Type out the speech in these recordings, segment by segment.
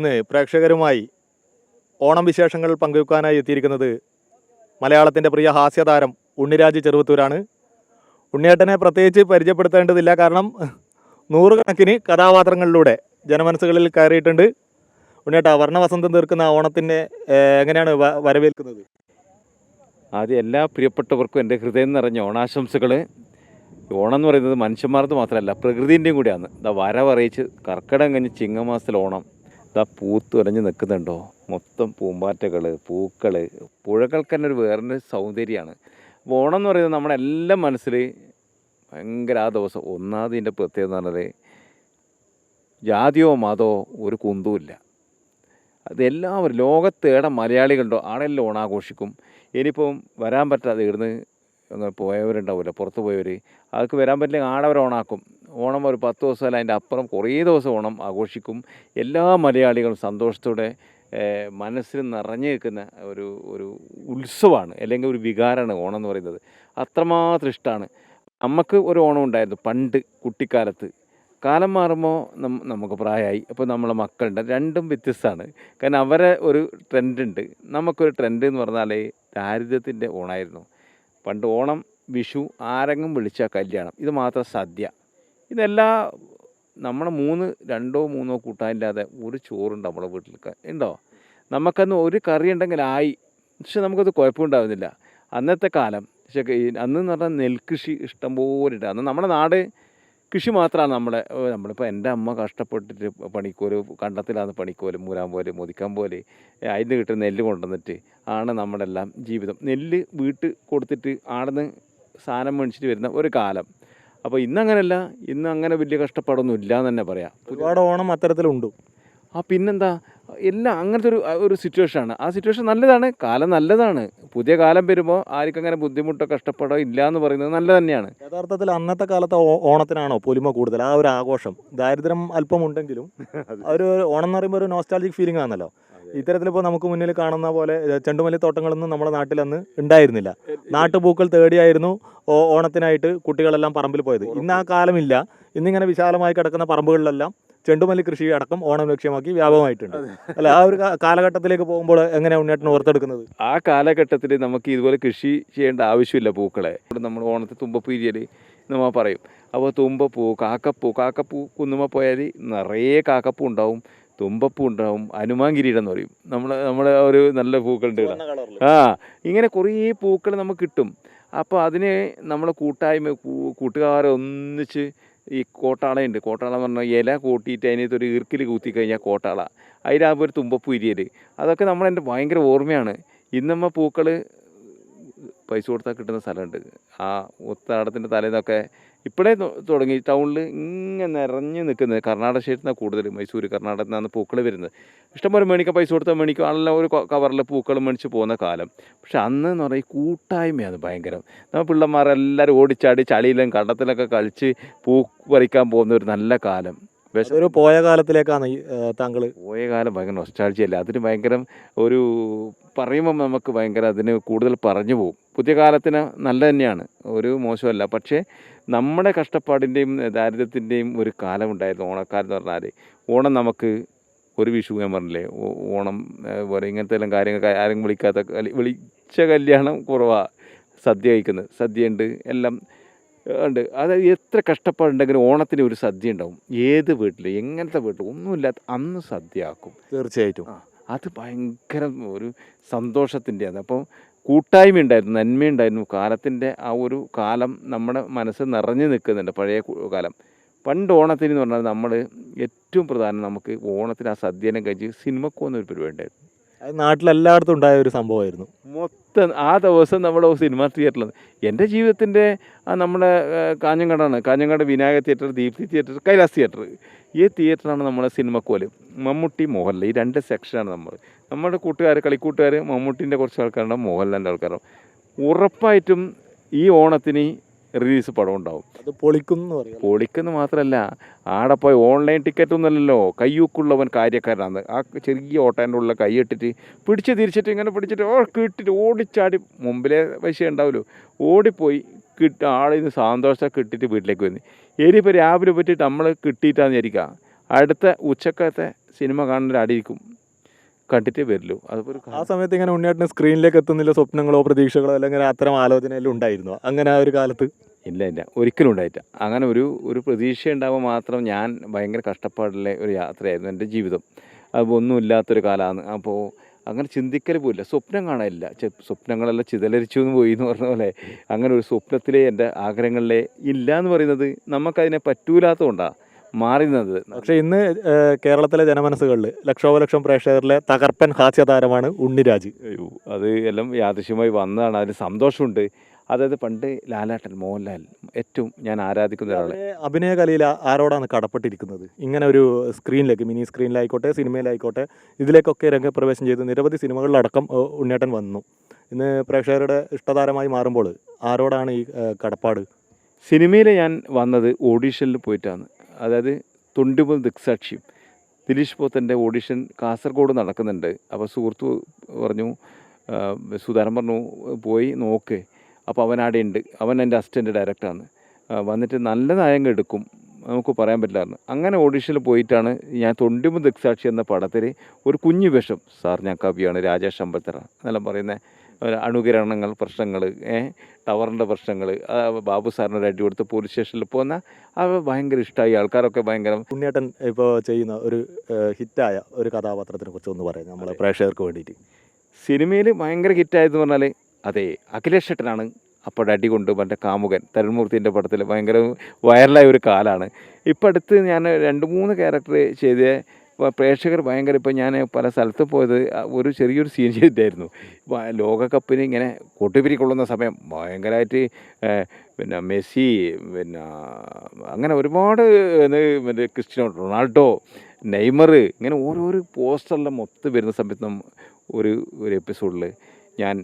ഇന്ന് പ്രേക്ഷകരുമായി ഓണം വിശേഷങ്ങൾ പങ്കുവെക്കാനായി എത്തിയിരിക്കുന്നത് മലയാളത്തിൻ്റെ പ്രിയ ഹാസ്യതാരം ഉണ്ണിരാജ് ചെറുവത്തൂരാണ്. ഉണ്ണിയേട്ടനെ പ്രത്യേകിച്ച് പരിചയപ്പെടുത്തേണ്ടതില്ല, കാരണം നൂറുകണക്കിന് കഥാപാത്രങ്ങളിലൂടെ ജനമനസ്സുകളിൽ കയറിയിട്ടുണ്ട്. ഉണ്ണിയേട്ട, വർണ്ണവസന്തം തീർക്കുന്ന ഓണത്തിനെ എങ്ങനെയാണ് വരവേൽക്കുന്നത്? ആദ്യം എല്ലാ പ്രിയപ്പെട്ടവർക്കും എൻ്റെ ഹൃദയം നിറഞ്ഞ ഓണാശംസകൾ. ഓണം എന്ന് പറയുന്നത് മനുഷ്യന്മാർക്ക് മാത്രമല്ല പ്രകൃതിൻ്റെയും കൂടിയാണ്. വരവറിയിച്ച് കർക്കിടകം കഴിഞ്ഞ് ചിങ്ങമാസത്തിൽ ഓണം പൂത്തുലഞ്ഞ് നിൽക്കുന്നുണ്ടോ. മൊത്തം പൂമ്പാറ്റകൾ, പൂക്കൾ, പുഴകൾക്ക് തന്നെ ഒരു വേറൊരു സൗന്ദര്യമാണ്. അപ്പോൾ ഓണം എന്ന് പറയുന്നത് നമ്മുടെ എല്ലാം മനസ്സിൽ ഭയങ്കര ആ ദിവസം. ഒന്നാമത് ഇതിൻ്റെ പ്രത്യേകത എന്ന് പറഞ്ഞാൽ ജാതിയോ മതമോ ഒരു കുന്തവുമില്ല. അതെല്ലാവരും ലോകത്തേടെ മലയാളികളുണ്ടോ ആടെല്ലാം ഓണാഘോഷിക്കും. ഇനിയിപ്പം വരാൻ പറ്റാതെ ഇവിടുന്ന് അങ്ങനെ പോയവരുണ്ടാവില്ല, പുറത്ത് പോയവർ, അതൊക്കെ വരാൻ പറ്റില്ലെങ്കിൽ ആടവർ ഓണാക്കും. ഓണം ഒരു 10 ദിവസം അല്ല അതിൻ്റെ അപ്പുറം കുറേ ദിവസം ഓണം ആഘോഷിക്കും. എല്ലാ മലയാളികളും സന്തോഷത്തോടെ മനസ്സിൽ നിറഞ്ഞു നിൽക്കുന്ന ഒരു ഉത്സവമാണ്, അല്ലെങ്കിൽ ഒരു വികാരമാണ് ഓണം എന്ന് പറയുന്നത്. അത്രമാത്രം ഇഷ്ടമാണ്. നമുക്ക് ഒരു ഓണം ഉണ്ടായിരുന്നു പണ്ട് കുട്ടിക്കാലത്ത്. കാലം മാറുമ്പോൾ നമുക്ക് പ്രായമായി, അപ്പോൾ നമ്മളെ മക്കളുണ്ട്. രണ്ടും വ്യത്യസ്തമാണ്. കാരണം അവരെ ഒരു ട്രെൻഡുണ്ട്, നമുക്കൊരു ട്രെൻഡ് എന്ന് പറഞ്ഞാൽ ദാരിദ്ര്യത്തിൻ്റെ ഓണമായിരുന്നു. പണ്ട് ഓണം, വിഷു, ആരെങ്കിലും വിളിച്ചാൽ കല്യാണം, ഇത് മാത്രം സദ്യ. ഇതെല്ലാം നമ്മളെ 2-3 കൂട്ടാനില്ലാതെ ഒരു ചോറുണ്ട് നമ്മളെ വീട്ടിൽ ഉണ്ടോ? നമുക്കന്ന് ഒരു കറി ഉണ്ടെങ്കിൽ ആയി. പക്ഷെ നമുക്കത് കുഴപ്പമുണ്ടാകുന്നില്ല അന്നത്തെ കാലം. പക്ഷേ അന്നെന്ന് പറഞ്ഞാൽ നെൽകൃഷി ഇഷ്ടംപോലെ ഉണ്ട്. അന്ന് നമ്മുടെ നാട് കൃഷി മാത്രമാണ്. നമ്മളിപ്പോൾ എൻ്റെ അമ്മ കഷ്ടപ്പെട്ടിട്ട് പണിക്കോല്, കണ്ടത്തിലാണ് പണിക്കോല്, മൂരാൻ പോലെ, മുതിക്കാൻ പോലെ, അതിന് കിട്ടുന്ന നെല്ല് കൊണ്ടുവന്നിട്ട് ആണ് നമ്മുടെ എല്ലാം ജീവിതം. നെല്ല് വീട്ടിൽ കൊടുത്തിട്ട് ആടുന്ന് സാധനം മേടിച്ചിട്ട് വരുന്ന ഒരു കാലം. അപ്പോൾ ഇന്നങ്ങനെയല്ല. ഇന്ന് അങ്ങനെ വലിയ കഷ്ടപ്പാടൊന്നും ഇല്ല എന്ന് തന്നെ പറയാം. ഒരുപാട് ഓണം അത്തരത്തിലുണ്ട്. പിന്നെന്താ, എല്ലാം അങ്ങനത്തെ ഒരു സിറ്റുവേഷനാണ്. ആ സിറ്റുവേഷൻ നല്ലതാണ്, കാലം നല്ലതാണ്. പുതിയ കാലം വരുമ്പോൾ ആർക്കും അങ്ങനെ ബുദ്ധിമുട്ടോ കഷ്ടപ്പാടോ ഇല്ല എന്ന് പറയുന്നത് നല്ല തന്നെയാണ്. യഥാർത്ഥത്തിൽ അന്നത്തെ കാലത്തെ ഓണത്തിനാണോ പൊലിമ കൂടുതൽ? ആ ഒരു ആഘോഷം, ദാരിദ്ര്യം അല്പമുണ്ടെങ്കിലും ഒരു ഓണം എന്ന് പറയുമ്പോൾ ഒരു നോസ്റ്റാൾജിക് ഫീലിംഗ് ആണല്ലോ. ഇത്തരത്തിലിപ്പോൾ നമുക്ക് മുന്നിൽ കാണുന്ന പോലെ ചെണ്ടുമല്ലി തോട്ടങ്ങളൊന്നും നമ്മുടെ നാട്ടിൽ അന്ന് ഉണ്ടായിരുന്നില്ല. നാട്ടുപൂക്കൾ തേടിയായിരുന്നു ഓണത്തിനായിട്ട് കുട്ടികളെല്ലാം പറമ്പിൽ പോയത്. ഇന്ന് ആ കാലമില്ല. ഇന്നിങ്ങനെ വിശാലമായി കിടക്കുന്ന പറമ്പുകളിലെല്ലാം ചെണ്ടുമല്ലി കൃഷി അടക്കം ഓണം ലക്ഷ്യമാക്കി വ്യാപകമായിട്ടുണ്ട്. അല്ല, ആ ഒരു കാലഘട്ടത്തിലേക്ക് പോകുമ്പോൾ എങ്ങനെയാണ് ഉണ്ണിയേട്ടൻ ഓർത്തെടുക്കുന്നത്? ആ കാലഘട്ടത്തിൽ നമുക്ക് ഇതുപോലെ കൃഷി ചെയ്യേണ്ട ആവശ്യമില്ല. പൂക്കളെ നമ്മൾ ഓണത്തിൽ തുമ്പപ്പൂ ഇരിയൽ നമ്മൾ പറയും. അപ്പോൾ തുമ്പപ്പൂ, കാക്കപ്പൂ കുന്നുമ്മ പോയാൽ നിറയെ കാക്കപ്പൂ ഉണ്ടാവും, തുമ്പപ്പൂ ഉണ്ടാവും, ഹനുമാൻ കിരീടം എന്ന് പറയും. നമ്മളെ ഒരു നല്ല പൂക്കളുണ്ട്. ഇങ്ങനെ കുറേ പൂക്കൾ നമുക്ക് കിട്ടും. അപ്പോൾ അതിന് നമ്മളെ കൂട്ടുകാരെ ഒന്നിച്ച് ഈ കോട്ടാളയുണ്ട്. കോട്ടാള എന്ന് പറഞ്ഞാൽ ഇല കൂട്ടിയിട്ട് അതിനകത്തൊരു ഈർക്കിൽ കൂത്തി കഴിഞ്ഞാൽ കോട്ടാള, അതിലാകുമ്പോൾ ഒരു തുമ്പപ്പൂ ഇരിയൽ. അതൊക്കെ നമ്മളെൻ്റെ ഭയങ്കര ഓർമ്മയാണ്. ഇന്നമ്മ പൂക്കൾ പൈസ കൊടുത്താൽ കിട്ടുന്ന സ്ഥലമുണ്ട്. ആ ഉത്രാടത്തിൻ്റെ തലേന്നൊക്കെ ഇപ്പോഴേ തുടങ്ങി ടൗണിൽ ഇങ്ങനെ നിറഞ്ഞു നിൽക്കുന്നത്. കർണാടക സ്റ്റേറ്റിൽ നിന്നാണ് കൂടുതൽ, മൈസൂർ കർണാടകത്തിൽ നിന്നാണ് പൂക്കൾ വരുന്നത്. ഇഷ്ടംപോലെ മേടിക്കാൻ പൈസ കൊടുത്താൽ മേടിക്കും. ആളെല്ലാം ഒരു കവറിൽ പൂക്കൾ മേടിച്ച് പോകുന്ന കാലം. പക്ഷെ അന്ന് എന്ന് പറഞ്ഞാൽ ഈ കൂട്ടായ്മയാണ് ഭയങ്കരം. നമ്മൾ പിള്ളേന്മാരെല്ലാവരും ഓടിച്ചാടി ചളിയിലും കണ്ടത്തിലൊക്കെ കളിച്ച് പൂ പറിക്കാൻ പോകുന്ന ഒരു നല്ല കാലം. ഒരു പോയ കാലത്തിലേക്കാണ് താങ്കൾ? പോയ കാലം ഭയങ്കര നൊസ്റ്റാൾജിയല്ല, അതിന് ഭയങ്കര ഒരു പറയുമ്പം നമുക്ക് ഭയങ്കര അതിന് കൂടുതൽ പറഞ്ഞു പോകും. പുതിയ കാലത്തിന് നല്ല തന്നെയാണ്, ഒരു മോശമല്ല. പക്ഷേ നമ്മുടെ കഷ്ടപ്പാടിൻ്റെയും ദാരിദ്ര്യത്തിൻ്റെയും ഒരു കാലമുണ്ടായിരുന്നു ഓണക്കാലം എന്ന് പറഞ്ഞാൽ. ഓണം നമുക്ക് ഒരു വിഷു ഞാൻ പറഞ്ഞില്ലേ, ഓണം പോലെ ഇങ്ങനത്തെ എല്ലാം കാര്യങ്ങൾ ആരും വിളിച്ച കല്യാണം കുറവാണ്. സദ്യ കഴിക്കുന്നത്, സദ്യ ഉണ്ട്, എല്ലാം ഉണ്ട്. അതായത് എത്ര കഷ്ടപ്പാടുണ്ടെങ്കിലും ഓണത്തിന് ഒരു സദ്യ ഉണ്ടാവും. ഏത് വീട്ടിൽ, എങ്ങനത്തെ വീട്ടിൽ, ഒന്നുമില്ലാത്ത അന്ന് സദ്യ ആക്കും. തീർച്ചയായിട്ടും അത് ഭയങ്കര ഒരു സന്തോഷത്തിൻ്റെയാണ്. അപ്പോൾ കൂട്ടായ്മ ഉണ്ടായിരുന്നു, നന്മയുണ്ടായിരുന്നു. കാലത്തിൻ്റെ ആ ഒരു കാലം നമ്മുടെ മനസ്സ് നിറഞ്ഞു നിൽക്കുന്നുണ്ട്. പഴയ കാലം. പണ്ട് ഓണത്തിന് എന്ന് പറഞ്ഞാൽ നമ്മൾ ഏറ്റവും പ്രധാനം, നമുക്ക് ഓണത്തിന് ആ സദ്യനെ കഴിച്ച് സിനിമക്ക് പോകുന്ന ഒരു പരിപാടി ഉണ്ടായിരുന്നു. അത് നാട്ടിലെല്ലായിടത്തും ഉണ്ടായ ഒരു സംഭവമായിരുന്നു. മൊത്തം ആ ദിവസം നമ്മൾ സിനിമ തിയേറ്ററിൽ, എൻ്റെ ജീവിതത്തിൻ്റെ നമ്മുടെ Kanhangad Vinayaka theatre, Deepthi theatre, Kailas theatre, ഈ തിയേറ്ററാണ് നമ്മളെ സിനിമക്കോല്. മമ്മൂട്ടി, മോഹൻലാൽ, ഈ 2 സെക്ഷനാണ് നമ്മുടെ കളിക്കൂട്ടുകാർ. മമ്മൂട്ടീൻ്റെ കുറച്ച് ആൾക്കാരുണ്ടാവും, മോഹൻലാലിൻ്റെ ആൾക്കാരുണ്ടാവും. ഉറപ്പായിട്ടും ഈ ഓണത്തിന് റിലീസ് പടം ഉണ്ടാവും. അത് പൊളിക്കുന്നു മാത്രമല്ല, ആടെ പോയി ഓൺലൈൻ ടിക്കറ്റൊന്നുമല്ലല്ലോ, കയ്യൂക്കുള്ളവൻ കാര്യക്കാരനാണ്. ആ ചെറിയ ഓട്ടേൻ്റെ ഉള്ള കൈയിട്ടിട്ട് തിരിച്ചിട്ട് ഇങ്ങനെ പിടിച്ചിട്ട് കിട്ടിയിട്ട് ഓടിച്ചാടി, മുമ്പിലെ പൈസ ഉണ്ടാവുമല്ലോ, ഓടിപ്പോയി ആളിൽ നിന്ന് സന്തോഷം കിട്ടിയിട്ട് വീട്ടിലേക്ക് വന്ന്. ഇനിയിപ്പോൾ രാവിലെ പറ്റിയിട്ട് നമ്മൾ കിട്ടിയിട്ടാന്ന് വിചാരിക്കുക, അടുത്ത ഉച്ചക്കത്തെ സിനിമ കാണുന്ന അടിയിരിക്കും, കണ്ടിട്ടേ വരുള്ളൂ. അതിപ്പോൾ ഒരു ആ സമയത്ത് ഇങ്ങനെ ഉണ്ണിയേട്ടന് സ്ക്രീനിലേക്ക് എത്തുന്നില്ല സ്വപ്നങ്ങളോ പ്രതീക്ഷകളോ അല്ലെങ്കിൽ അത്തരം ആലോചനയെല്ലാം ഉണ്ടായിരുന്നോ അങ്ങനെ ആ ഒരു കാലത്ത്? ഇല്ല ഒരിക്കലും ഉണ്ടായിട്ടില്ല. അങ്ങനെ ഒരു പ്രതീക്ഷ ഉണ്ടാകുമ്പോൾ മാത്രം. ഞാൻ ഭയങ്കര കഷ്ടപ്പാടുള്ള ഒരു യാത്രയായിരുന്നു എൻ്റെ ജീവിതം. അപ്പോൾ ഒന്നുമില്ലാത്തൊരു കാലമാണ്. അപ്പോൾ അങ്ങനെ ചിന്തിക്കൽ പോയില്ല, സ്വപ്നം കാണാനില്ല. സ്വപ്നങ്ങളെല്ലാം ചിതലരിച്ചു എന്ന് പോയി എന്ന് പറഞ്ഞ പോലെ അങ്ങനെ ഒരു സ്വപ്നത്തിലെ എൻ്റെ ആഗ്രഹങ്ങളിലെ ഇല്ല എന്ന് പറയുന്നത് നമുക്കതിനെ പറ്റൂലാത്തതുകൊണ്ടാണ് മാറി നിന്നത്. പക്ഷേ ഇന്ന് കേരളത്തിലെ ജനമനസ്സുകളിൽ ലക്ഷോപലക്ഷം പ്രേക്ഷകരിലെ തകർപ്പൻ ഹാസ്യതാരമാണ് ഉണ്ണിരാജ്. അയ്യോ, അത് എല്ലാം യാദൃശ്യമായി വന്നതാണ്. അതിന് സന്തോഷമുണ്ട്. അതായത് പണ്ട് ലാലേട്ടൻ, മോഹൻലാൽ ഏറ്റവും ഞാൻ ആരാധിക്കുന്ന ഒരാൾ. അഭിനയ കലയിൽ ആരോടാണ് കടപ്പെട്ടിരിക്കുന്നത്? ഇങ്ങനെ ഒരു സ്ക്രീനിലേക്ക്, മിനി സ്ക്രീനിലായിക്കോട്ടെ സിനിമയിലായിക്കോട്ടെ, ഇതിലേക്കൊക്കെ രംഗപ്രവേശം ചെയ്ത് നിരവധി സിനിമകളിലടക്കം ഉണ്ണിയേട്ടൻ വന്നു. ഇന്ന് പ്രേക്ഷകരുടെ ഇഷ്ടതാരമായി മാറുമ്പോൾ ആരോടാണ് ഈ കടപ്പാട്? സിനിമയിൽ ഞാൻ വന്നത് ഓഡീഷനിൽ പോയിട്ടാണ്. അതായത് തൊണ്ടിമുതൽ ദിക്സാക്ഷിയും ദിലീഷ് പോത്തൻ്റെ ഓഡീഷൻ കാസർഗോഡ് നടക്കുന്നുണ്ട്. അപ്പോൾ സുഹൃത്ത് പറഞ്ഞു, സുധാരൻ പറഞ്ഞു പോയി നോക്ക്. അപ്പോൾ അവൻ അവിടെ ഉണ്ട്, അവൻ എൻ്റെ അസിസ്റ്റൻ്റ് ഡയറക്ടറാണ്, വന്നിട്ട് നല്ല നയങ്ങൾ എടുക്കും, നമുക്ക് പറയാൻ പറ്റില്ലായിരുന്നു. അങ്ങനെ ഓഡീഷനിൽ പോയിട്ടാണ് ഞാൻ തൊണ്ടിമുതൽ ദിക്സാക്ഷി എന്ന പടത്തിൽ ഒരു കുഞ്ഞു വേഷം. സാർ ഞാൻ കവിയാണ്, രാജേഷ് അമ്പലത്തറ എന്നെല്ലാം പറയുന്ന അണുകിരണങ്ങൾ പ്രശ്നങ്ങൾ, ടവറിൻ്റെ പ്രശ്നങ്ങൾ, ബാബു സാറിനൊരു അടി കൊടുത്ത് പോലീസ് സ്റ്റേഷനിൽ പോകുന്ന അത് ഭയങ്കര ഇഷ്ടമായി. ആൾക്കാരൊക്കെ ഭയങ്കര. ഉണ്ണിയേട്ടൻ ഇപ്പോൾ ചെയ്യുന്ന ഒരു ഹിറ്റായ ഒരു കഥാപാത്രത്തിനെ കുറിച്ച് ഒന്ന് പറയാം നമ്മളെ പ്രേക്ഷകർക്ക് വേണ്ടിയിട്ട്. സിനിമയിൽ ഭയങ്കര ഹിറ്റായതെന്ന് പറഞ്ഞാൽ അതെ അഖിലേഷ് ഏട്ടനാണ്. അപ്പോൾ അടി കൊണ്ട് മറ്റേ കാമുകൻ തരുൺമൂർത്തിൻ്റെ പടത്തിൽ ഭയങ്കര വൈറലായ ഒരു കാലമാണ്. ഇപ്പം അടുത്ത് ഞാൻ 2-3 ക്യാരക്ടർ ചെയ്ത പ്രേക്ഷകർ ഭയങ്കര. ഇപ്പം ഞാൻ പല സ്ഥലത്ത് പോയത് ഒരു ചെറിയൊരു സീൻ ചെയ്തിട്ടായിരുന്നു. ലോകകപ്പിന് ഇങ്ങനെ കൊട്ടുപിരി കൊള്ളുന്ന സമയം ഭയങ്കരമായിട്ട് പിന്നെ മെസ്സി, പിന്നെ അങ്ങനെ ഒരുപാട് മറ്റേ ക്രിസ്ത്യാനോ റൊണാൾഡോ, നെയ്മർ, ഇങ്ങനെ ഓരോരോ പോസ്റ്ററെല്ലാം മൊത്തം വരുന്ന സമയത്ത് ഒരു എപ്പിസോഡിൽ ഞാൻ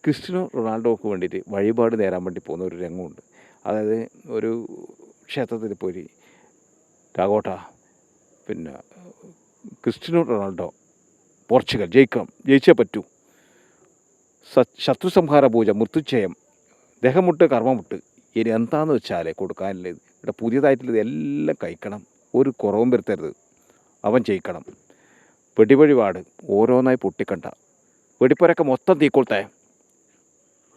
ക്രിസ്ത്യാനോ റൊണാൾഡോക്ക് വേണ്ടിയിട്ട് വഴിപാട് നേരാൻ വേണ്ടി പോകുന്ന ഒരു രംഗമുണ്ട്. അതായത് ഒരു ക്ഷേത്രത്തിൽ പോയി രാഘോട്ട, പിന്നെ ക്രിസ്ത്യാനോ റൊണാൾഡോ പോർച്ചുഗൽ ജയിച്ചേ പറ്റൂ, ശത്രു സംഹാര പൂജ, മൃത്യുച്ഛയം, ദേഹമുട്ട് കർമ്മമുട്ട്, ഇനി എന്താണെന്ന് വെച്ചാൽ കൊടുക്കാനുള്ളത് ഇവിടെ പുതിയതായിട്ടുള്ളത് എല്ലാം കഴിക്കണം, ഒരു കുറവും വരുത്തരുത്, അവൻ ജയിക്കണം, വെടിവഴിപാട് ഓരോന്നായി പൊട്ടിക്കണ്ട, വെടിപ്പുരൊക്കെ മൊത്തം തീക്കൊളുത്തേ,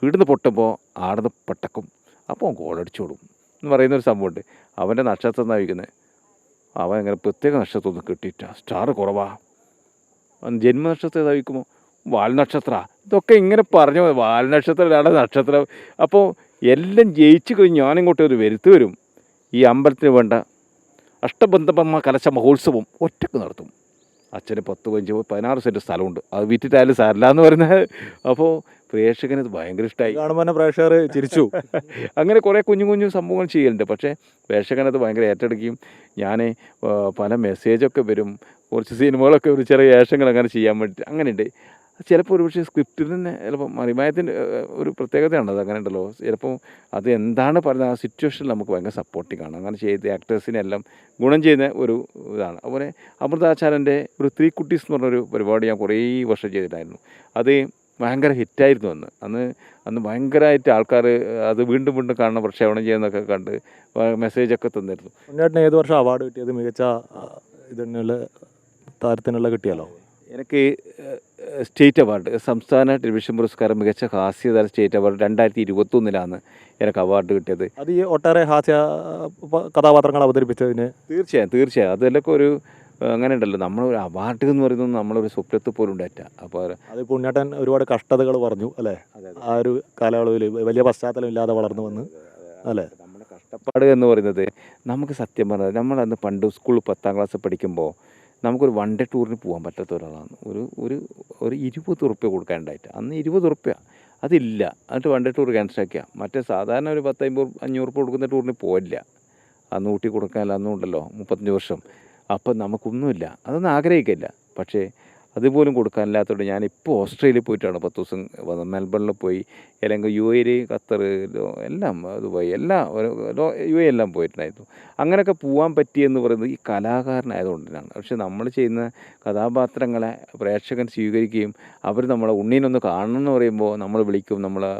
ഇവിടുന്ന് പൊട്ടുമ്പോൾ ആടുന്ന് പട്ടക്കും, അപ്പോൾ ഗോളടിച്ചോടും എന്ന് പറയുന്നൊരു സംഭവമുണ്ട്. അവൻ്റെ നക്ഷത്രം എന്നായിരിക്കുന്നത്. അവൻ അങ്ങനെ പ്രത്യേക നക്ഷത്രമൊന്നും കിട്ടിയിട്ട, സ്റ്റാർ കുറവാ, ജന്മനക്ഷത്രം ഏതായിരിക്കുമോ വാൽനക്ഷത്ര, ഇതൊക്കെ ഇങ്ങനെ പറഞ്ഞു. വാൽനക്ഷത്രമാണ് നക്ഷത്രം. അപ്പോൾ എല്ലാം ജയിച്ചു കഴിഞ്ഞ് ഞാനിങ്ങോട്ട് ഒരു വരുത്ത് വരും. ഈ അമ്പലത്തിന് വേണ്ട അഷ്ടബന്ധപർമ്മ കലശ മഹോത്സവം ഒറ്റക്ക് നടത്തും. അച്ഛന് 10-15-16 സെൻറ്റ് സ്ഥലമുണ്ട്, അത് വിറ്റിട്ടായാലും സാരില്ല എന്ന് പറയുന്നത്. അപ്പോൾ പ്രേക്ഷകന് ഇത് ഭയങ്കര ഇഷ്ടമായി. കാണുമ്പോൾ തന്നെ പ്രേക്ഷകർ ചിരിച്ചു. അങ്ങനെ കുറേ കുഞ്ഞു സംഭവങ്ങൾ ചെയ്യലുണ്ട്. പക്ഷേ പ്രേക്ഷകനത് ഭയങ്കര ഏറ്റെടുക്കുകയും ഞാൻ പല മെസ്സേജൊക്കെ വരും, കുറച്ച് സിനിമകളൊക്കെ ഒരു ചെറിയ വേഷങ്ങൾ അങ്ങനെ ചെയ്യാൻ വേണ്ടിയിട്ട് അങ്ങനെയുണ്ട്. ചിലപ്പോൾ ഒരുപക്ഷെ സ്ക്രിപ്റ്റിൽ തന്നെ ചിലപ്പോൾ മറിമായത്തിൻ്റെ ഒരു പ്രത്യേകതയാണ് അത്. അങ്ങനെ ഉണ്ടല്ലോ, ചിലപ്പോൾ അത് എന്താണ് പറയുന്നത് ആ സിറ്റുവേഷനിൽ നമുക്ക് ഭയങ്കര സപ്പോർട്ടിങ് ആണ്. അങ്ങനെ ചെയ്ത് ആക്ടേഴ്സിനെല്ലാം ഗുണം ചെയ്യുന്ന ഒരു ഇതാണ്. അതുപോലെ അമൃതാചാര്യൻ്റെ ഒരു 3 കുട്ടീസ് എന്ന് പറഞ്ഞൊരു പരിപാടി ഞാൻ കുറേ വർഷം ചെയ്തിട്ടായിരുന്നു. അത് ഭയങ്കര ഹിറ്റായിരുന്നു. അന്ന് ഭയങ്കരമായിട്ട് ആൾക്കാർ അത് വീണ്ടും കാണണം, പ്രക്ഷേപണം ചെയ്യുന്നതൊക്കെ കണ്ട് മെസ്സേജൊക്കെ തന്നിരുന്നു. ഉണ്ണിയേട്ടന് ഏത് വർഷം അവാർഡ് കിട്ടിയത്? മികച്ച ഇതിനുള്ള താരത്തിനുള്ള കിട്ടിയാലോ? എനിക്ക് സ്റ്റേറ്റ് അവാർഡ്, സംസ്ഥാന ടെലിവിഷൻ പുരസ്കാരം മികച്ച ഹാസ്യതാര സ്റ്റേറ്റ് അവാർഡ് 2021 എനിക്ക് അവാർഡ് കിട്ടിയത്. അത് ഈ ഒട്ടേറെ ഹാസ്യ കഥാപാത്രങ്ങൾ അവതരിപ്പിച്ചതിന്? തീർച്ചയായും അതിലൊക്കെ ഒരു അങ്ങനെ ഉണ്ടല്ലോ, നമ്മളൊരു അവാർഡ് എന്ന് പറയുന്നത് നമ്മളൊരു സ്വപ്നത്തിൽ പോലും ഉണ്ടായിട്ട. അപ്പോൾ അതിപ്പോൾ ഉണ്ണിയേട്ടൻ ഒരുപാട് കഷ്ടതകൾ പറഞ്ഞു അല്ലേ? ആ ഒരു കാലയളവിൽ വലിയ പശ്ചാത്തലം ഇല്ലാതെ വളർന്നു വന്ന് അല്ലേ? നമ്മുടെ കഷ്ടപ്പാട് എന്ന് പറയുന്നത് നമുക്ക് സത്യം പറഞ്ഞാൽ നമ്മളന്ന് പണ്ട് സ്കൂൾ 10ാം ക്ലാസ് പഠിക്കുമ്പോൾ നമുക്കൊരു 1 ഡേ ടൂറിന് പോകാൻ പറ്റാത്ത ഒരാളാണ്. ഒരു 20 ഉറുപ്പ്യ കൊടുക്കാനുണ്ടായിട്ട്, അന്ന് 20 ഉറുപ്പ്യ അതില്ല. എന്നിട്ട് 1 ഡേ ടൂർ ക്യാൻസലാക്കിയ. മറ്റേ സാധാരണ ഒരു 10-50-500 ഉറുപ്പ്യ കൊടുക്കുന്ന ടൂറിന് പോയില്ല. അന്ന് ഊട്ടി കൊടുക്കാനല്ല, അന്നും ഉണ്ടല്ലോ 35 വർഷം. അപ്പം നമുക്കൊന്നുമില്ല, അതൊന്നും ആഗ്രഹിക്കില്ല. പക്ഷേ അതുപോലും കൊടുക്കാനില്ലാത്തതുകൊണ്ട് ഞാനിപ്പോൾ ഓസ്ട്രേലിയയിൽ പോയിട്ടാണ് 10 ദിവസം വന്നത്. മെൽബണിൽ പോയി, അല്ലെങ്കിൽ UAE, ഖത്തർ, എല്ലാം ദുബായ്, എല്ലാം UAE എല്ലാം പോയിട്ടുണ്ടായിരുന്നു. അങ്ങനെയൊക്കെ പോകാൻ പറ്റിയെന്ന് പറയുന്നത് ഈ കലാകാരനായതുകൊണ്ടാണ്. പക്ഷെ നമ്മൾ ചെയ്യുന്ന കഥാപാത്രങ്ങളെ പ്രേക്ഷകൻ സ്വീകരിക്കുകയും അവർ നമ്മളെ ഉണ്ണീനൊന്ന് കാണണം എന്ന് പറയുമ്പോൾ നമ്മൾ വിളിക്കും, നമ്മളെ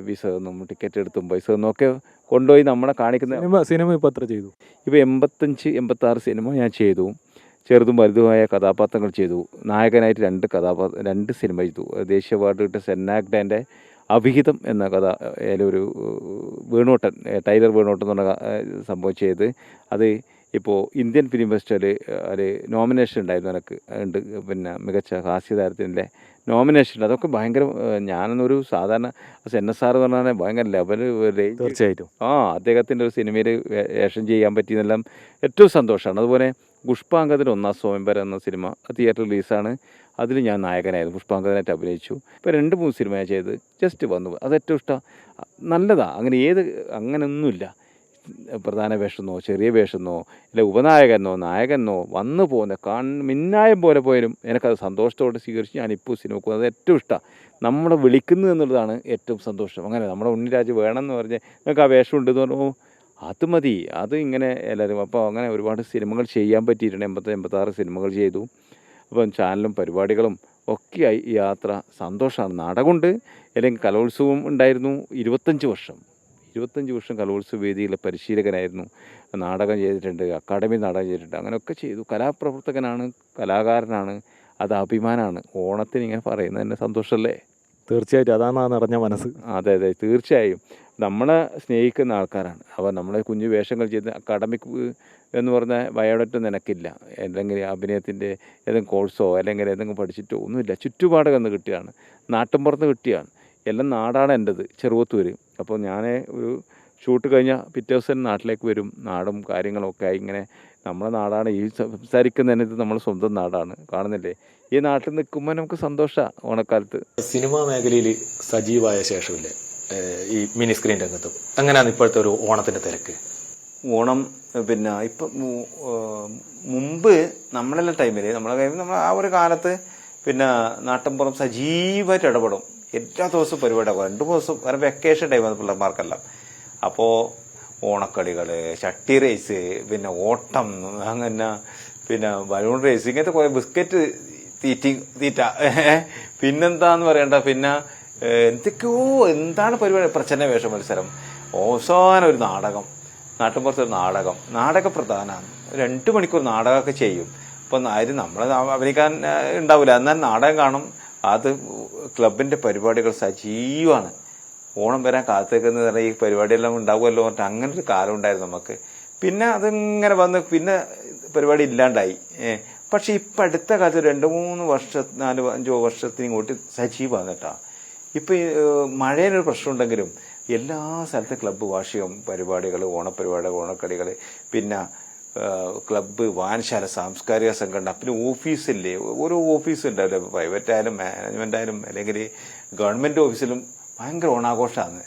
വിസ ഒന്നും ടിക്കറ്റ് എടുത്തും പൈസ ഒന്നും ഒക്കെ കൊണ്ടുപോയി നമ്മളെ കാണിക്കുന്ന സിനിമ ഇപ്പോൾ എത്ര ചെയ്തു? ഇപ്പോൾ 85-86 സിനിമ ഞാൻ ചെയ്തു. ചെറുതും വലുതുമായ കഥാപാത്രങ്ങൾ ചെയ്തു. നായകനായിട്ട് 2 സിനിമ ചെയ്തു. ദേശീയ അവാർഡ് കിട്ടിയ സെന്നാഗ്ഡേൻ്റെ അവിഹിതം എന്ന കഥ ഒരു വേണോട്ടൻ, ടൈലർ വേണോട്ടൻ എന്ന് പറഞ്ഞ സംഭവം ചെയ്ത് അത് ഇപ്പോൾ ഇന്ത്യൻ ഫിലിം ഫെസ്റ്റിവൽ ഒരു നോമിനേഷൻ ഉണ്ടായിരുന്നു എനിക്ക് ഉണ്ട്. പിന്നെ മികച്ച ഹാസ്യതാരത്തിൻ്റെ നോമിനേഷൻ. അതൊക്കെ ഭയങ്കര, ഞാനൊന്നൊരു സാധാരണ NSR എന്ന് പറഞ്ഞാൽ ഭയങ്കര ലെവൽ റേഞ്ച്. തീർച്ചയായിട്ടും അദ്ദേഹത്തിൻ്റെ ഒരു സിനിമയിൽ വേഷം ചെയ്യാൻ പറ്റിയെന്നെല്ലാം ഏറ്റവും സന്തോഷമാണ്. അതുപോലെ പുഷ്പാങ്കദൻ ഒന്നാം സ്വയംവരം എന്ന സിനിമ തിയേറ്റർ റിലീസാണ്. അതിൽ ഞാൻ നായകനായിരുന്നു, പുഷ്പാങ്കദനായിട്ട് അഭിനയിച്ചു. ഇപ്പോൾ 2-3 സിനിമ ഞാൻ ചെയ്ത് ജസ്റ്റ് വന്നു. അത് ഏറ്റവും ഇഷ്ടം. നല്ലതാണ്. അങ്ങനെയൊന്നുമില്ല. പ്രധാന വേഷമെന്നോ ചെറിയ വേഷമെന്നോ അല്ലെ ഉപനായകനോ നായകനോ വന്നു പോകുന്ന മിന്നായം പോലെ പോയാലും എനിക്കത് സന്തോഷത്തോടെ സ്വീകരിച്ച് ഞാനിപ്പോൾ സിനിമക്ക് പോകുന്നത് ഏറ്റവും ഇഷ്ടമാണ്. നമ്മളെ വിളിക്കുന്നു എന്നുള്ളതാണ് ഏറ്റവും സന്തോഷം. അങ്ങനെ നമ്മുടെ ഉണ്ണിരാജ് വേണമെന്ന് പറഞ്ഞ് നിങ്ങൾക്ക് ആ വേഷം ഉണ്ടെന്ന് പറഞ്ഞു, അത് മതി, അത് ഇങ്ങനെ എല്ലാവരും. അപ്പോൾ അങ്ങനെ ഒരുപാട് സിനിമകൾ ചെയ്യാൻ പറ്റിയിട്ടുണ്ട്. 86 സിനിമകൾ ചെയ്തു. അപ്പം ചാനലും പരിപാടികളും ഒക്കെയായി ഈ യാത്ര സന്തോഷമാണ്. നാടകമുണ്ട്, അല്ലെങ്കിൽ കലോത്സവം ഉണ്ടായിരുന്നു. 25 വർഷം കലോത്സവ വേദിയിലെ പരിശീലകനായിരുന്നു. നാടകം ചെയ്തിട്ടുണ്ട്, അക്കാദമി നാടകം ചെയ്തിട്ടുണ്ട്, അങ്ങനെയൊക്കെ ചെയ്തു. കലാപ്രവർത്തകനാണ്, കലാകാരനാണ്. അത് അഭിമാനമാണ്. ഓണത്തിന് ഇങ്ങനെ പറയുന്നത് തന്നെ സന്തോഷമല്ലേ? തീർച്ചയായിട്ടും അതാണ് ആ നിറഞ്ഞ മനസ്സ്. അതെ തീർച്ചയായും. നമ്മളെ സ്നേഹിക്കുന്ന ആൾക്കാരാണ് അവർ. നമ്മളെ കുഞ്ഞു വേഷങ്ങൾ ചെയ്ത് അക്കാഡമിക് എന്ന് പറഞ്ഞ ബയോഡേറ്റ നിനക്കില്ല, അല്ലെങ്കിൽ അഭിനയത്തിൻ്റെ ഏതെങ്കിലും കോഴ്സോ അല്ലെങ്കിൽ ഏതെങ്കിലും പഠിച്ചിട്ടോ ഒന്നുമില്ല. ചുറ്റുപാടകന്ന് കിട്ടിയാണ്, നാട്ടിൻപുറത്ത് കിട്ടിയാണ്. എല്ലാം നാടാണ് എൻ്റെത്, ചെറുവത്തൂർ. അപ്പോൾ ഞാൻ ഒരു ഷൂട്ട് കഴിഞ്ഞാൽ പിറ്റേ ദിവസം നാട്ടിലേക്ക് വരും. നാടും കാര്യങ്ങളൊക്കെ ആയി ഇങ്ങനെ നമ്മുടെ നാടാണ്. ഈ സംസാരിക്കുന്നതിനകത്ത് നമ്മൾ സ്വന്തം നാടാണ്. കാണുന്നില്ലേ? ഈ നാട്ടിൽ നിൽക്കുമ്പോൾ നമുക്ക് സന്തോഷമാണ് ഓണക്കാലത്ത്. സിനിമാ മേഖലയിൽ സജീവമായ ശേഷമില്ലേ ഈ മിനി സ്ക്രീൻ രംഗത്തും? എങ്ങനെയാണ് ഇപ്പോഴത്തെ ഒരു ഓണത്തിന്റെ തിരക്ക്? ഓണം പിന്നെ ഇപ്പം മുമ്പ് നമ്മളെല്ലാം ടൈമിൽ നമ്മൾ ആ ഒരു കാലത്ത് പിന്നെ നാട്ടിൻപുറം സജീവമായിട്ട് ഇടപെടും. എല്ലാ ദിവസവും പരിപാടിയാകും. 2 ദിവസം വരെ വെക്കേഷൻ ടൈമാണ് പിള്ളേർമാർക്കെല്ലാം. അപ്പോൾ ഓണക്കളികൾ, ചട്ടി റേസ്, പിന്നെ ഓട്ടം, അങ്ങനെ പിന്നെ ബലൂൺ റേസ്, ഇങ്ങനത്തെ കുറേ ബിസ്ക്കറ്റ് തീറ്റ പിന്നെന്താന്ന് പറയണ്ട. പിന്നെ എന്താണ് പരിപാടി? പ്രച്ഛന്ന വേഷ മത്സരം, അവസാനം ഒരു നാടകം, നാട്ടിൻപുറത്തൊരു നാടക പ്രധാനമാണ്. 2 മണിക്കൂർ നാടകമൊക്കെ ചെയ്യും. അപ്പം ആരും നമ്മൾ അഭിനയിക്കാൻ ഉണ്ടാവില്ല, എന്നാൽ നാടകം കാണും. അത് ക്ലബിന്റെ പരിപാടികൾ സജീവമാണ്. ഓണം വരാൻ കാത്തേക്കുന്നത് പറഞ്ഞാൽ ഈ പരിപാടിയെല്ലാം ഉണ്ടാവുമല്ലോ പറഞ്ഞിട്ട് അങ്ങനെ ഒരു കാലം ഉണ്ടായിരുന്നു നമുക്ക്. പിന്നെ അതിങ്ങനെ വന്ന് പിന്നെ പരിപാടി ഇല്ലാണ്ടായി. പക്ഷെ ഇപ്പം അടുത്ത കാലത്ത് 2-3 വർഷം 4-5 വർഷത്തിന് ഇങ്ങോട്ട് സജീവമാണ് കേട്ടോ. ഇപ്പം മഴയിനൊരു പ്രശ്നമുണ്ടെങ്കിലും എല്ലാ സ്ഥലത്തും ക്ലബ്ബ് വാർഷികം പരിപാടികൾ, ഓണപരിപാടികൾ, ഓണക്കളികൾ, പിന്നെ ക്ലബ്ബ്, വായനശാല, സാംസ്കാരിക സംഘടന, പിന്നെ ഓഫീസില്ലേ, ഓരോ ഓഫീസും ഉണ്ടാവില്ല, പ്രൈവറ്റ് ആയാലും മാനേജ്മെന്റ് ആയാലും അല്ലെങ്കിൽ ഗവൺമെന്റ് ഓഫീസിലും ഭയങ്കര ഓണാഘോഷമാണ്,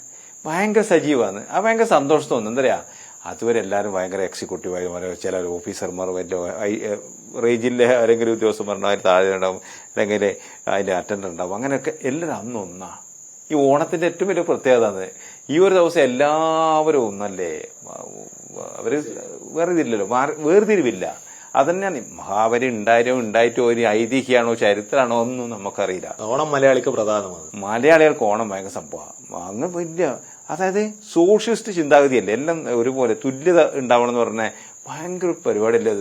ഭയങ്കര സജീവമാണ്. അത് ഭയങ്കര സന്തോഷം തോന്നുന്നു. എന്താ പറയാ, അതുവരെ എല്ലാവരും ഭയങ്കര എക്സിക്യൂട്ടീവായി മാറി. ചില ഓഫീസർമാർ വലിയ റേഞ്ചിലെ ആരെങ്കിലും ഉദ്യോഗസ്ഥന്മാരുണ്ടാവും, അതിന് താഴെ ഉണ്ടാവും, അല്ലെങ്കിൽ അതിന്റെ അറ്റൻഡർ ഉണ്ടാവും. അങ്ങനെയൊക്കെ എല്ലാവരും അന്ന് ഒന്നാണ്. ഈ ഓണത്തിന്റെ ഏറ്റവും വലിയ പ്രത്യേകത ആണ് ഈ ഒരു ദിവസം എല്ലാവരും ഒന്നല്ലേ. അവര് വേർതിരിവില്ല. അതന്നെയാണ്. മഹാബലി ഉണ്ടായിട്ടോ ഒരു ഐതിഹ്യമാണോ ചരിത്രമാണോ ഒന്നും നമുക്കറിയില്ല. ഓണം മലയാളിക്ക് പ്രധാനമാണ്. മലയാളികൾക്ക് ഓണം ഭയങ്കര സംഭവമാണ്. അങ്ങ് വലിയ, അതായത് സോഷ്യലിസ്റ്റ് ചിന്താഗതിയല്ലേ, എല്ലാം ഒരുപോലെ തുല്യത ഉണ്ടാവണം എന്ന് പറഞ്ഞാൽ ഭയങ്കര പരിപാടിയല്ലേ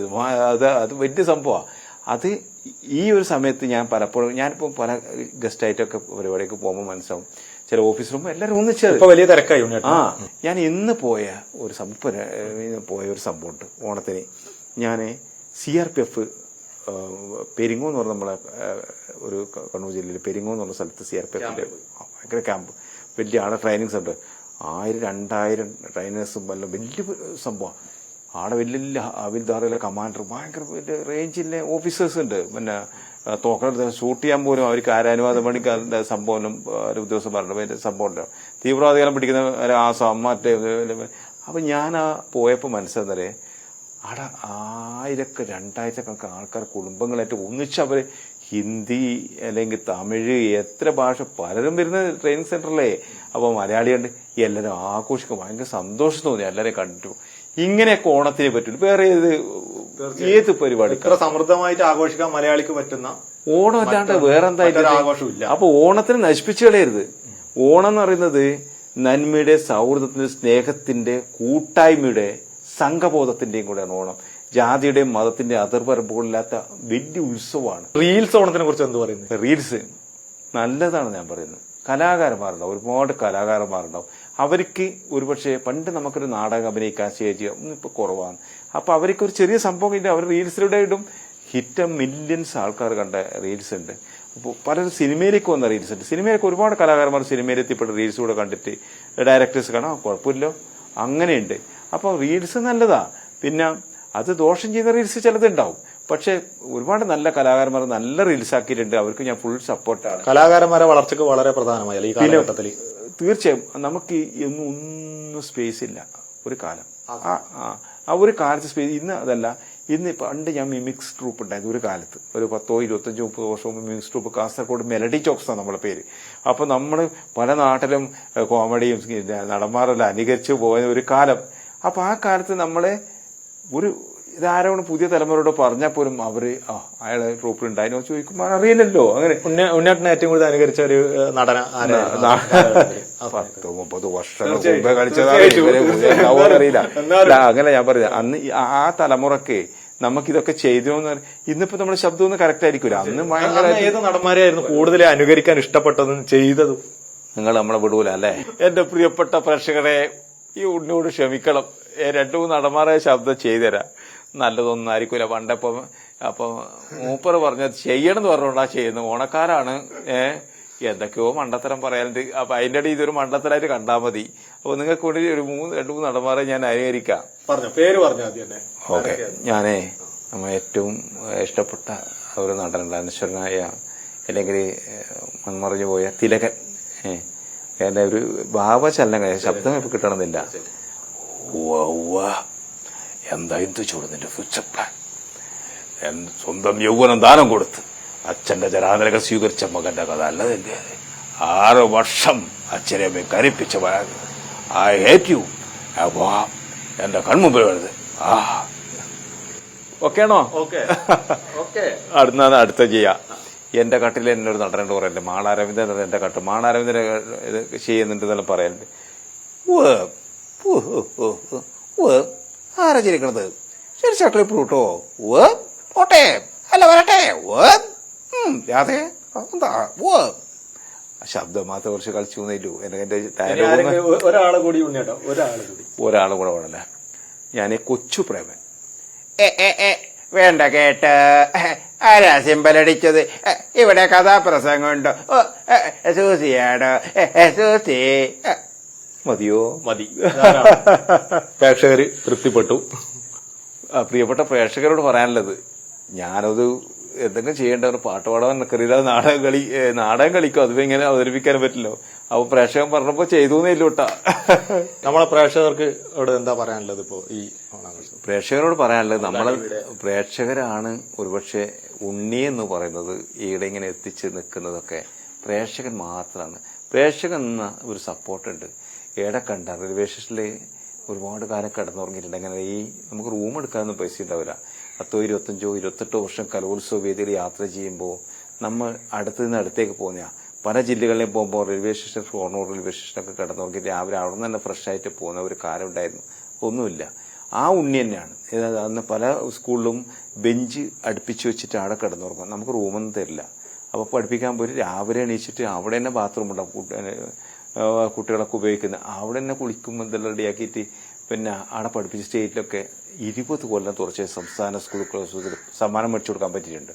അത് വലിയ സംഭവമാണ്. അത് ഈ ഒരു സമയത്ത് ഞാൻ പലപ്പോഴും, ഞാനിപ്പോൾ പല ഗസ്റ്റായിട്ടൊക്കെ പരിപാടിയൊക്കെ പോകുമ്പോൾ മനസ്സിലാവും, ചില ഓഫീസ് റൂം എല്ലാവരും ഒന്നിച്ചത് വലിയ തിരക്കായി. ഞാൻ ഇന്ന് പോയ ഒരു സംഭവമുണ്ട് ഓണത്തിന്. ഞാൻ CRPF പെരിങ്ങോ എന്ന് പറഞ്ഞ നമ്മളെ ഒരു കണ്ണൂർ ജില്ലയിൽ പെരിങ്ങോ എന്ന് പറഞ്ഞ സ്ഥലത്ത് CRPFന്റെ ഭയങ്കര ക്യാമ്പ്, വലിയ ആടെ ട്രെയിനിങ് സെന്റർ, 1000-2000 ട്രെയിനേഴ്സും എല്ലാം വലിയ സംഭവമാണ്. ആടെ വലിയ ഹവിൽദാറിലെ കമാൻഡർ, ഭയങ്കര വലിയ റേഞ്ചിലെ ഓഫീസേഴ്സ് ഉണ്ട്. പിന്നെ തോക്കെടുത്ത് ഷൂട്ട് ചെയ്യാൻ പോലും അവർക്ക് ആരാനുവാദം പണിക്കാരുടെ സംഭവം ഒരു ഉദ്യോഗസ്ഥൻ പറഞ്ഞ സംഭവം ഉണ്ടോ, തീവ്രവാദികളെ പിടിക്കുന്ന ആസം മറ്റേ. അപ്പൊ ഞാൻ പോയപ്പോൾ മനസ്സിലാന്നേ, അവിടെ 1000-2000 ആൾക്കാർ കുടുംബങ്ങളായിട്ട് ഒന്നിച്ച് അവര് ഹിന്ദി അല്ലെങ്കിൽ തമിഴ് എത്ര ഭാഷ പലരും വരുന്ന ട്രെയിനിങ് സെന്ററിലേ. അപ്പോൾ മലയാളി കണ്ട് എല്ലാവരും ആഘോഷിക്കും, ഭയങ്കര സന്തോഷം തോന്നി എല്ലാവരെയും കണ്ടിട്ടു. ഇങ്ങനെയൊക്കെ ഓണത്തിനെ പറ്റുള്ളൂ, വേറെ ഏത് പരിപാടി ഇത്ര സമൃദ്ധമായിട്ട് ആഘോഷിക്കാൻ മലയാളിക്ക് പറ്റുന്ന ഓണം അല്ലാണ്ട് വേറെന്തായിട്ട് ആഘോഷമില്ല. അപ്പൊ ഓണത്തിന് നശിപ്പിച്ചു കളയരുത്. ഓണം എന്ന് പറയുന്നത് നന്മയുടെ, സൗഹൃദത്തിന്റെ, സ്നേഹത്തിന്റെ, കൂട്ടായ്മയുടെ, സംഘബോധത്തിന്റെയും കൂടെയാണ് ഓണം. ജാതിയുടെയും മതത്തിന്റെ അതിർവരമ്പുകളില്ലാത്ത വലിയ ഉത്സവമാണ്. റീൽസ് ഓണത്തിനെ കുറിച്ച് എന്ത് പറയുന്നത്? റീൽസ് നല്ലതാണ് ഞാൻ പറയുന്നത്. കലാകാരന്മാരുണ്ടാവും, ഒരുപാട് കലാകാരന്മാരുണ്ടാവും. അവർക്ക് ഒരുപക്ഷെ പണ്ട് നമുക്കൊരു നാടകം അഭിനയിക്കാൻ സ്റ്റേജ് ഇന്നിപ്പോ കുറവാണ്. അപ്പൊ അവർക്ക് ഒരു ചെറിയ സംഭവം ഇല്ല, അവർ റീൽസിലൂടെ ഇടും. ഹിറ്റ് മില്യൺസ് ആൾക്കാർ കണ്ട റീൽസ് ഉണ്ട്. അപ്പോൾ പലരും സിനിമയിലേക്ക് വന്ന റീൽസ് ഉണ്ട്. സിനിമയിലേക്ക് ഒരുപാട് കലാകാരന്മാർ സിനിമയിൽ എത്തിപ്പെട്ട റീൽസ് കൂടെ കണ്ടിട്ട് ഡയറക്ടേഴ്സ് കാണാം, കുഴപ്പമില്ലോ, അങ്ങനെയുണ്ട്. അപ്പോൾ റീൽസ് നല്ലതാ. പിന്നെ അത് ദോഷം ചെയ്യുന്ന റീൽസ് ചിലതുണ്ടാവും. പക്ഷെ ഒരുപാട് നല്ല കലാകാരന്മാർ നല്ല റീൽസ് ആക്കിയിട്ടുണ്ട്. അവർക്ക് ഞാൻ ഫുൾ സപ്പോർട്ടാണ്. കലാകാരന്മാരെ വളർച്ചയ്ക്ക് വളരെ പ്രധാനമായ ഈ കാലഘട്ടത്തിൽ തീർച്ചയായും നമുക്ക് ഒന്നും സ്പേസ് ഇല്ല ഒരു കാലം. ആ ഒരു കാലത്ത് സ്പേസ് ഇന്ന് അതല്ല. ഇന്ന് പണ്ട് ഞാൻ മിമിക്സ് ട്രൂപ്പ് ഉണ്ടായിരുന്നു ഒരു കാലത്ത്, ഒരു 10, 25, 30 വർഷം മുമ്പ് മിമിക്സ് ട്രൂപ്പ്. കാസർഗോഡ് മെലഡി ചോക്സ് ആണ് നമ്മുടെ പേര്. അപ്പൊ നമ്മൾ പല നാട്ടിലും കോമഡിയും നടന്മാരെല്ലാം അനുകരിച്ചു പോയ ഒരു കാലം. അപ്പൊ ആ കാലത്ത് നമ്മളെ ഒരു ഇതാരോട് പുതിയ തലമുറയോട് പറഞ്ഞാൽ പോലും അവര് അയാളെ ട്രൂപ്പിൽ ഉണ്ടായിരുന്നു ചോദിക്കുമ്പോൾ അറിയില്ലല്ലോ. അങ്ങനെ ഉണ്ണേട്ടനെ ഏറ്റവും കൂടുതൽ അനുകരിച്ച ഒരു നടന 10-30 വർഷങ്ങൾ മുമ്പേ കളിച്ചതറിയില്ല. അങ്ങനെ ഞാൻ പറഞ്ഞ അന്ന് ആ തലമുറക്ക് നമുക്കിതൊക്കെ ചെയ്തോന്ന് ഇന്നിപ്പോ നമ്മുടെ ശബ്ദമൊന്നും കറക്റ്റ് ആയിരിക്കില്ല. അന്ന് ഭയങ്കര ഏത് നടന്മാരെയായിരുന്നു കൂടുതൽ അനുകരിക്കാൻ ഇഷ്ടപ്പെട്ടതും ചെയ്തതും? നിങ്ങൾ നമ്മളെ വിടൂല അല്ലെ? എന്റെ പ്രിയപ്പെട്ട പ്രേക്ഷകരെ, ഈ ഉണ്ണിയോട് ക്ഷമിക്കണം. 2-3 നടന്മാരെ ശബ്ദം ചെയ്തുതരാം. നല്ലതൊന്നും ആയിരിക്കൂല. പണ്ടപ്പോ അപ്പൊ മൂപ്പർ പറഞ്ഞത് ചെയ്യണം എന്ന് പറഞ്ഞോണ്ടാ ചെയ്യുന്നത്. ഓണക്കാരാണ് എന്തൊക്കെയോ മണ്ടത്തരം പറയാനുണ്ട്. അപ്പൊ അതിന്റെ ഇടയിൽ ഇതൊരു മണ്ടത്തരായിട്ട് കണ്ടാൽ മതി. അപ്പൊ നിങ്ങൾക്ക് കൂടി ഒരു 2-3 നടന്മാരെ ഞാൻ അനുകരിക്കാം. പേര് പറഞ്ഞു. ഓക്കെ, ഞാനേ നമ്മ ഏറ്റവും ഇഷ്ടപ്പെട്ട ഒരു നടനുണ്ട്, അനശ്വരനായ അല്ലെങ്കിൽ മൺമറിഞ്ഞു പോയ തിലകൻ. എന്റെ ഒരു ഭാവചലനം ശബ്ദം ഇപ്പൊ കിട്ടണമെന്നില്ല. എന്താ എന്ത് ചൂട് നിന്റെ ഫ്യൂച്ചർ പ്ലാൻ? സ്വന്തം യൗവനം ദാനം കൊടുത്ത് അച്ഛന്റെ ജരാനരകൾ സ്വീകരിച്ച മകന്റെ കഥ അല്ലതല്ലേ? 6 വർഷം അച്ഛനെ അമ്മയെ കരപ്പിച്ച ഐ ഹേറ്റ് യു. എന്റെ കൺമുമ്പിൽ വരുന്നത് ഓക്കെയാണോ? അടുത്ത ചെയ്യാം. എന്റെ കട്ടിൽ എന്നെ ഒരു നടനുണ്ട് പറയല്ലേ, മാളാരവിന്ദൻ. എന്റെ കട്ട് മാളാരവിന്ദൻ ഇത് ചെയ്യുന്നുണ്ട് എന്നെല്ലാം പറയാനുണ്ട്. ആരാ ചിരിക്കണത്? ശരി, ചക്കളി ഫ്രൂട്ടോ പോട്ടെ, അല്ല വരട്ടെ. അതെ എന്താ ശബ്ദം മാത്രം കുറച്ച് കളിച്ചു തന്നേറ്റു. ഒരാളെ കൂടി പാടല്ല. ഞാൻ കൊച്ചു പ്രേമൻ. വേണ്ട കേട്ട് ആരാ സിമ്പലടിച്ചത്? ഇവിടെ കഥാപ്രസംഗമുണ്ടോ? സൂസിയാടോ? സൂസി മതിയോ? മതി. പ്രേക്ഷകര് തൃപ്തിപ്പെട്ടു. പ്രിയപ്പെട്ട പ്രേക്ഷകരോട് പറയാനുള്ളത്, ഞാനത് എന്തെങ്കിലും ചെയ്യേണ്ട ഒരു പാട്ട് പാടാൻ എനിക്കറിയില്ല. നാടകം കളിക്കും, അതിപ്പോ ഇങ്ങനെ അവതരിപ്പിക്കാൻ പറ്റില്ലോ. അപ്പൊ പ്രേക്ഷകൻ പറഞ്ഞപ്പോ ചെയ്തൂന്നേ ഇല്ലോട്ടാ. നമ്മളെ പ്രേക്ഷകർക്ക് എന്താ പറയാനുള്ളത്? ഇപ്പോ ഈ പ്രേക്ഷകരോട് പറയാനുള്ളത്, നമ്മളെ പ്രേക്ഷകരാണ് ഒരുപക്ഷെ ഉണ്ണി എന്ന് പറയുന്നത് ഈടെ ഇങ്ങനെ എത്തിച്ച് നിൽക്കുന്നതൊക്കെ പ്രേക്ഷകൻ മാത്രമാണ്. പ്രേക്ഷകൻ എന്ന ഒരു സപ്പോർട്ടുണ്ട്. ഏടെ കണ്ട റെയിൽവേ സ്റ്റേഷനിൽ ഒരുപാട് കാലം കിടന്നുറങ്ങിയിട്ടുണ്ട്. അങ്ങനെ നമുക്ക് റൂം എടുക്കാനൊന്നും പൈസ ഉണ്ടാവില്ല. 10, 25, 28 വർഷം കലോത്സവ വേദിയിൽ യാത്ര ചെയ്യുമ്പോൾ നമ്മൾ അടുത്ത് നിന്ന് അടുത്തേക്ക് പോകുന്ന പല ജില്ലകളിലും പോകുമ്പോൾ റെയിൽവേ സ്റ്റേഷൻ, ഷൊർണൂർ റെയിൽവേ സ്റ്റേഷനൊക്കെ കിടന്നുറങ്ങി രാവിലെ അവിടെ നിന്ന് തന്നെ ഫ്രഷ് ആയിട്ട് പോകുന്ന ഒരു കാലം ഉണ്ടായിരുന്നു. ഒന്നുമില്ല, ആ ഉണ്ണി തന്നെയാണ്. അന്ന് പല സ്കൂളിലും ബെഞ്ച് അടുപ്പിച്ച് വെച്ചിട്ട് അവിടെ കിടന്നുറങ്ങും. നമുക്ക് റൂമൊന്നും തരില്ല. അപ്പോൾ പഠിപ്പിക്കാൻ പോയി രാവിലെ എണീച്ചിട്ട് അവിടെ തന്നെ ബാത്റൂം ഉണ്ടാവും, കുട്ടികളൊക്കെ ഉപയോഗിക്കുന്നത്. അവിടെ തന്നെ കുളിക്കുമ്പോൾ എന്തെല്ലാം റെഡിയാക്കിയിട്ട് പിന്നെ അവിടെ പഠിപ്പിച്ച സ്റ്റേറ്റിലൊക്കെ 20 കൊല്ലം തുറച്ച് സംസ്ഥാന സ്കൂൾ കലോത്സവത്തിൽ സമ്മാനം മേടിച്ചു കൊടുക്കാൻ പറ്റിയിട്ടുണ്ട്.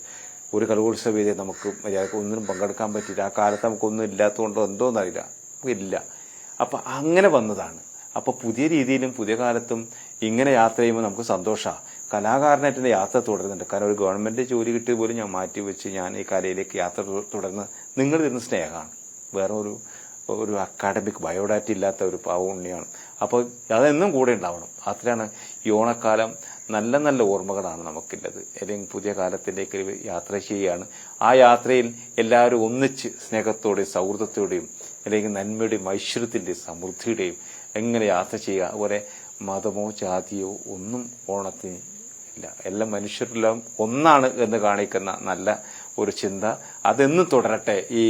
ഒരു കലോത്സവ വേദിയെ നമുക്ക് മര്യാദക്ക് ഒന്നിനും പങ്കെടുക്കാൻ പറ്റിയില്ല. ആ കാലത്ത് നമുക്കൊന്നും ഇല്ലാത്തതുകൊണ്ടോ എന്തോന്നറിയില്ല, ഇല്ല. അപ്പം അങ്ങനെ വന്നതാണ്. അപ്പോൾ പുതിയ രീതിയിലും പുതിയ കാലത്തും ഇങ്ങനെ യാത്ര ചെയ്യുമ്പോൾ നമുക്ക് സന്തോഷമാണ്. കലാകാരനായിട്ട് യാത്ര തുടരുന്നുണ്ട്. കാരണം ഒരു ഗവൺമെന്റ് ജോലി കിട്ടിയ പോലും ഞാൻ മാറ്റിവെച്ച് ഞാൻ ഈ കലയിലേക്ക് യാത്ര തുടർന്ന് നിങ്ങൾ തരുന്ന സ്നേഹമാണ്. വേറെ ഒരു അക്കാഡമിക് ബയോഡാറ്റ ഇല്ലാത്ത ഒരു പാവ ഉണ്ണിയാണ്. അപ്പോൾ അതെന്നും കൂടെ ഉണ്ടാവണം. അത്രയാണ് ഈ ഓണക്കാലം നല്ല നല്ല ഓർമ്മകളാണ് നമുക്കുള്ളത്. അല്ലെങ്കിൽ പുതിയ കാലത്തിലേക്ക് യാത്ര ചെയ്യുകയാണ്. ആ യാത്രയിൽ എല്ലാവരും ഒന്നിച്ച് സ്നേഹത്തോടെയും സൗഹൃദത്തോടെയും അല്ലെങ്കിൽ നന്മയുടെയും ഐശ്വര്യത്തിന്റെയും സമൃദ്ധിയുടെയും എങ്ങനെ യാത്ര ചെയ്യുക. അതുപോലെ മതമോ ജാതിയോ ഒന്നും ഓണത്തിന് ഇല്ല. എല്ലാ മനുഷ്യരെല്ലാം ഒന്നാണ് എന്ന് കാണിക്കുന്ന നല്ല ഒരു ചിന്ത അതെന്നും തുടരട്ടെ. ഈ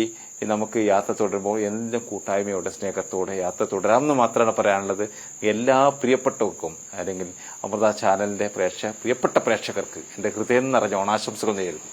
നമുക്ക് യാത്ര തുടരുമ്പോൾ എന്തും കൂട്ടായ്മയോടെ സ്നേഹത്തോടെ യാത്ര തുടരാമെന്ന് മാത്രമാണ് പറയാനുള്ളത്. എല്ലാ പ്രിയപ്പെട്ടവർക്കും അല്ലെങ്കിൽ അമൃത ചാനലിന്റെ പ്രിയപ്പെട്ട പ്രേക്ഷകർക്ക് എന്റെ ഹൃദയം നിറഞ്ഞ ഓണാശംസകൾ നേരുന്നു.